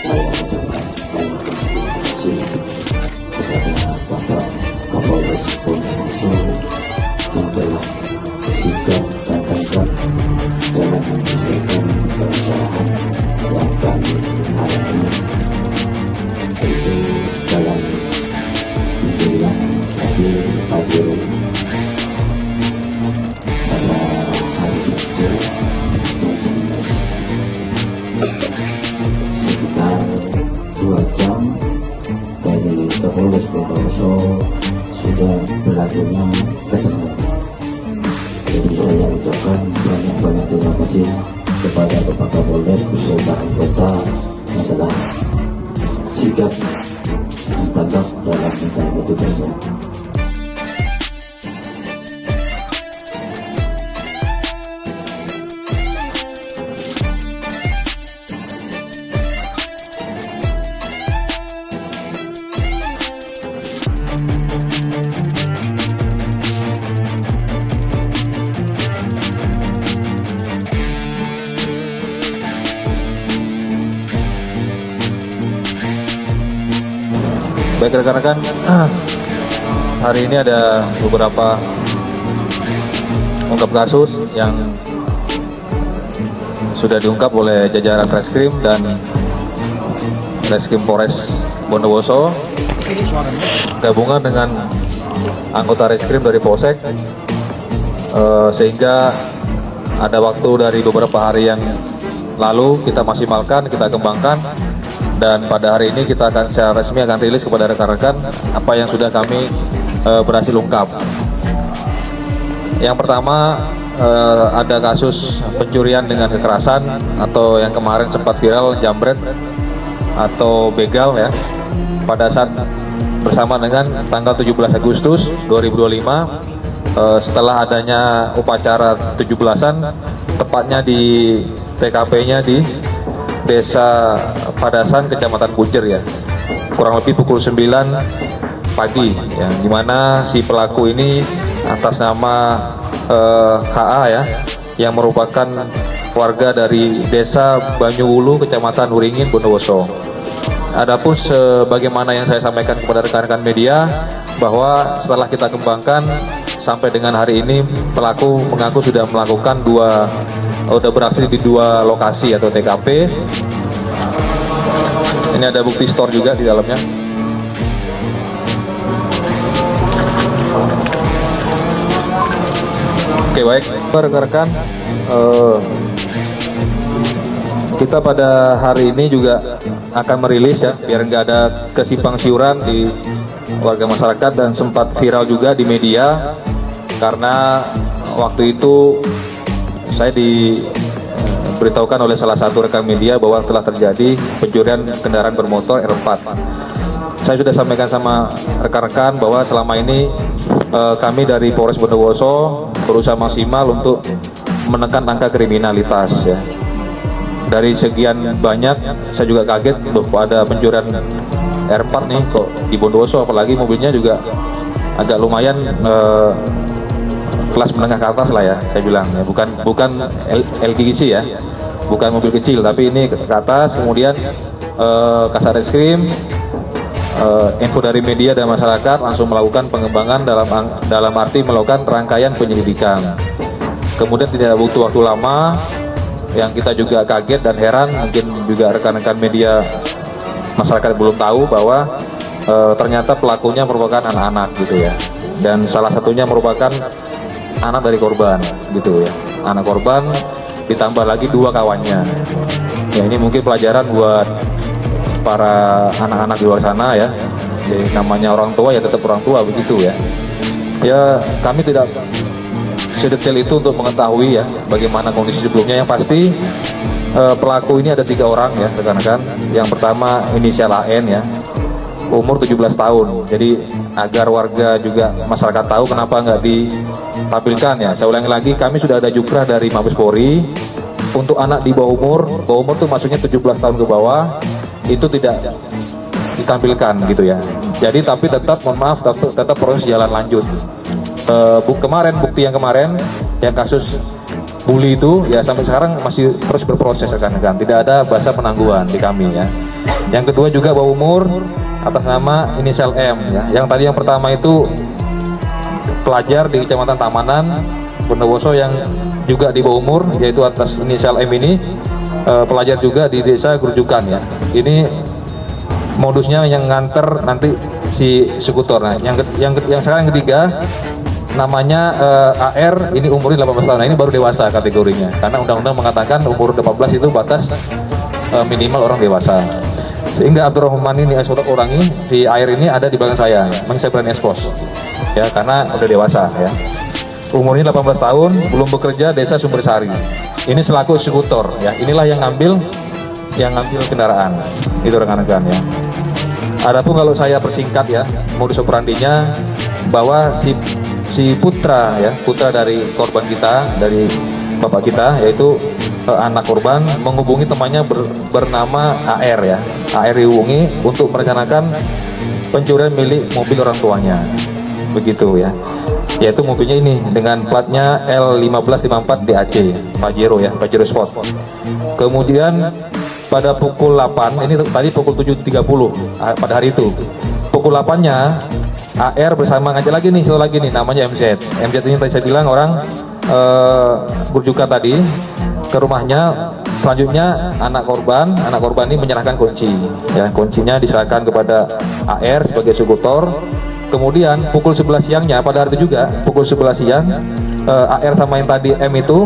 saya mengucapkan banyak terima kasih kepada Bapak Kapolres Bondowoso yang telah bersikap dan tegak dalam menyelesaikan permasalahan yang kami hadapi, yaitu dalam pemilihan adil pada hari Sabtu jam 11. Sekitar 2 jam dari Kapolres Bondowoso sudah berlakunya ketemu. Jadi saya ucapkan banyak-banyak terima kasih kepada Bapak Kapolres beserta anggota yang telah sigap dan tegak dalam menjalani tugasnya. Baik rekan-rekan, hari ini ada beberapa ungkap kasus yang sudah diungkap oleh jajaran Reskrim dan Reskrim Polres Bondowoso gabungan dengan anggota Reskrim dari Polsek, sehingga ada waktu dari beberapa hari yang lalu kita maksimalkan, kita kembangkan, dan pada hari ini kita akan secara resmi akan rilis kepada rekan-rekan apa yang sudah kami berhasil ungkap. Yang pertama, ada kasus pencurian dengan kekerasan atau yang kemarin sempat viral jambret atau begal ya, pada saat bersama dengan tanggal 17 Agustus 2025 setelah adanya upacara 17-an, tepatnya di TKP-nya di Desa Padasan, Kecamatan Kunjer ya, kurang lebih pukul 9 pagi ya, dimana si pelaku ini atas nama HA ya, yang merupakan warga dari Desa Banyuwulu, Kecamatan Uringin, Bondowoso. Adapun sebagaimana yang saya sampaikan kepada rekan-rekan media, bahwa setelah kita kembangkan sampai dengan hari ini, pelaku mengaku sudah melakukan sudah berhasil di 2 lokasi atau TKP. Ini ada bukti store juga di dalamnya. Oke, baik rekan-rekan, kita pada hari ini juga akan merilis ya, biar nggak ada kesimpang siuran di warga masyarakat, dan sempat viral juga di media karena waktu itu saya diberitahukan oleh salah satu rekan media bahwa telah terjadi pencurian kendaraan bermotor R4. Saya sudah sampaikan sama rekan-rekan bahwa selama ini kami dari Polres Bondowoso berusaha maksimal untuk menekan angka kriminalitas ya. Dari sekian banyak, saya juga kaget bahwa ada pencurian R4 nih kok di Bondowoso, apalagi mobilnya juga agak lumayan kelas menengah ke atas lah ya, saya bilang ya, bukan LGGC ya, bukan mobil kecil, tapi ini ke atas. Kemudian Kasat Reskrim, info dari media dan masyarakat langsung melakukan pengembangan dalam arti melakukan rangkaian penyelidikan. Kemudian tidak butuh waktu lama, yang kita juga kaget dan heran, mungkin juga rekan-rekan media masyarakat belum tahu bahwa ternyata pelakunya merupakan anak-anak gitu ya, dan salah satunya merupakan anak dari korban gitu ya, anak korban ditambah lagi 2 kawannya ya. Ini mungkin pelajaran buat para anak-anak di luar sana ya. Jadi namanya orang tua ya tetap orang tua begitu ya. Ya kami tidak sedetail itu untuk mengetahui ya bagaimana kondisi sebelumnya. Yang pasti pelaku ini ada 3 orang ya rekan-rekan. Yang pertama inisial AN ya, umur 17 tahun. Jadi agar warga juga masyarakat tahu kenapa nggak ditampilkan ya. Saya ulangi lagi, kami sudah ada jukrah dari Mabes Polri untuk anak di bawah umur tuh maksudnya 17 tahun ke bawah, itu tidak ditampilkan gitu ya. Jadi tapi tetap, mohon maaf, tetap proses jalan lanjut. Bukti yang kemarin yang kasus bully itu ya sampai sekarang masih terus berproses rekan-rekan. Tidak ada bahasa penangguhan di kami ya. Yang kedua juga bawah umur atas nama inisial M ya. Yang pertama itu pelajar di Kecamatan Tamanan Bondowoso yang juga di bawah umur, yaitu atas inisial M ini pelajar juga di desa Grujukan ya. Ini modusnya yang nganter nanti si eksekutor. Nah, yang sekarang yang ketiga namanya AR, ini umurnya 18 tahun. Nah, ini baru dewasa kategorinya. Karena undang-undang mengatakan umur 18 itu batas minimal orang dewasa. Sehingga Abdurrahman ini orang ini, si AR ini ada di belakang saya, saya berani expose. Ya, karena udah dewasa ya. Umurnya 18 tahun, belum bekerja, desa Sumbersari. Ini selaku eksekutor ya. Inilah yang ngambil kendaraan. Itu rekan-rekan ya. Adapun kalau saya persingkat ya, modus operandinya bahwa si putra ya, putra dari korban kita, dari bapak kita, yaitu anak korban menghubungi temannya bernama AR ya. AR dihubungi untuk merencanakan pencurian milik mobil orang tuanya. Begitu ya. Yaitu mobilnya ini dengan platnya L1554 DAC Pajero ya, Pajero Sport. Kemudian pada pukul 8, ini tadi pukul 7.30 pada hari itu. Pukul 8-nya AR bersama ngajak lagi nih, satu lagi nih namanya MZ. MZ ini tadi saya bilang orang Grujukan tadi ke rumahnya. Selanjutnya anak korban ini menyerahkan kunci ya, kuncinya diserahkan kepada AR sebagai eksekutor. Kemudian pukul 11 siangnya pada hari itu juga pukul 11 siang AR sama yang tadi M itu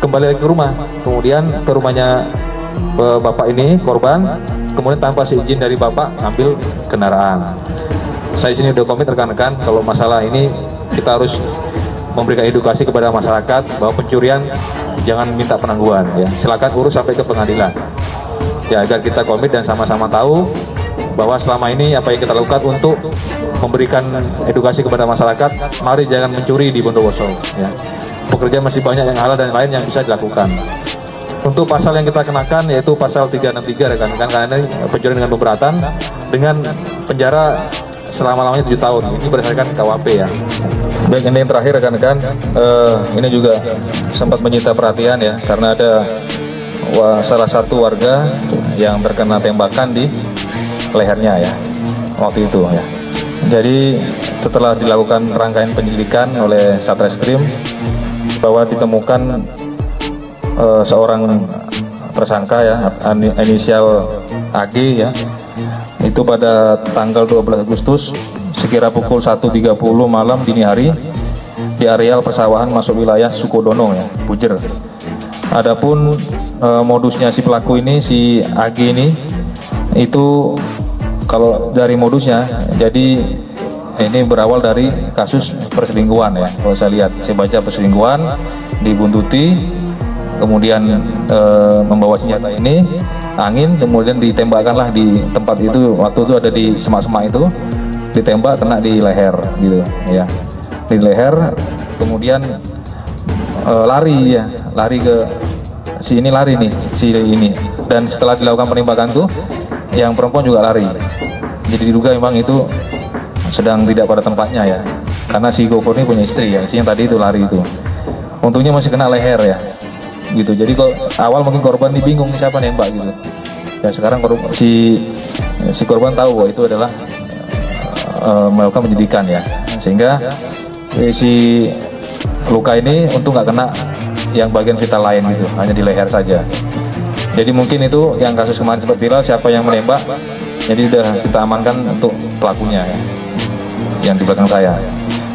kembali lagi ke rumah. Kemudian ke rumahnya bapak ini korban, kemudian tanpa seizin dari bapak ambil kendaraan. Saya di sini udah komit rekan-rekan, kalau masalah ini kita harus memberikan edukasi kepada masyarakat bahwa pencurian jangan minta penangguhan ya. Silakan urus sampai ke pengadilan. Ya, agar kita komit dan sama-sama tahu bahwa selama ini apa yang kita lakukan untuk memberikan edukasi kepada masyarakat, mari jangan mencuri di Bondowoso ya. Pekerjaan masih banyak yang halal dan lain yang bisa dilakukan. Untuk pasal yang kita kenakan yaitu pasal 363 rekan-rekan, karena ini pencurian dengan pemberatan dengan penjara selama-lamanya 7 tahun. Ini berdasarkan KUHP ya. Baik, ini yang terakhir rekan-rekan, ini juga sempat menyita perhatian ya, karena ada salah satu warga yang terkena tembakan di lehernya ya waktu itu ya. Jadi setelah dilakukan rangkaian penyelidikan oleh Satreskrim bahwa ditemukan seorang tersangka ya, inisial AG ya, itu pada tanggal 12 Agustus sekira pukul 1.30 malam dini hari di areal persawahan masuk wilayah Sukodono ya, Pujer. Adapun modusnya si pelaku ini, si AG ini, itu kalau dari modusnya, jadi ini berawal dari kasus perselingkuhan ya. Kalau saya lihat, saya baca perselingkuhan, dibuntuti, kemudian membawa senjata ini, angin, kemudian ditembakkanlah di tempat itu. Waktu itu ada di semak-semak itu, ditembak kena di leher gitu ya, di leher. Kemudian lari ke si ini, lari nih si ini. Dan setelah dilakukan penembakan tuh, yang perempuan juga lari. Jadi diduga memang itu sedang tidak pada tempatnya ya, karena si GoPro ini punya istri ya, si yang tadi itu lari itu. Untungnya masih kena leher ya, gitu. Jadi kok awal mungkin korban ini bingung siapa nembak gitu. Ya sekarang si korban tahu bahwa itu adalah melakukan penyidikan ya, sehingga si luka ini untung nggak kena yang bagian vital lain gitu, hanya di leher saja. Jadi mungkin itu yang kasus kemarin sempat viral, siapa yang menembak. Jadi sudah kita amankan untuk pelakunya ya, yang di belakang saya.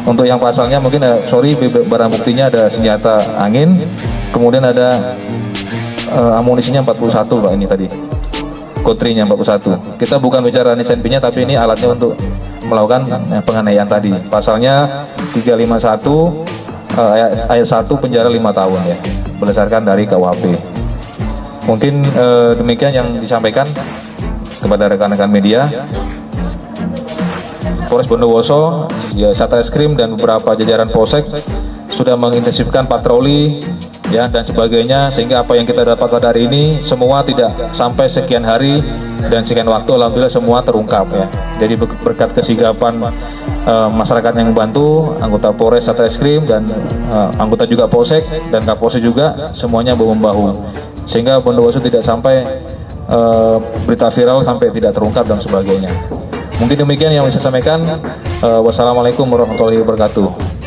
Untuk yang pasalnya mungkin barang buktinya ada senjata angin, kemudian ada amunisinya 41 Pak, ini tadi kotrinya 41. Kita bukan bicara SMP-nya, tapi ini alatnya untuk melakukan penganiayaan tadi. Pasalnya 351 ayat 1 penjara 5 tahun ya, berdasarkan dari KUHP. Mungkin demikian yang disampaikan kepada rekan-rekan media. Polres Bondowoso, ya, Satreskrim dan beberapa jajaran Polsek sudah mengintensifkan patroli ya dan sebagainya, sehingga apa yang kita dapat pada hari ini semua tidak sampai sekian hari dan sekian waktu, alhamdulillah semua terungkap ya. Jadi berkat kesigapan masyarakat yang membantu, anggota Polres Satreskrim dan anggota juga Polsek dan Kapolsek juga, semuanya bahu-membahu, sehingga Bondowoso tidak sampai berita viral sampai tidak terungkap dan sebagainya. Mungkin demikian yang bisa saya sampaikan. Wassalamualaikum warahmatullahi wabarakatuh.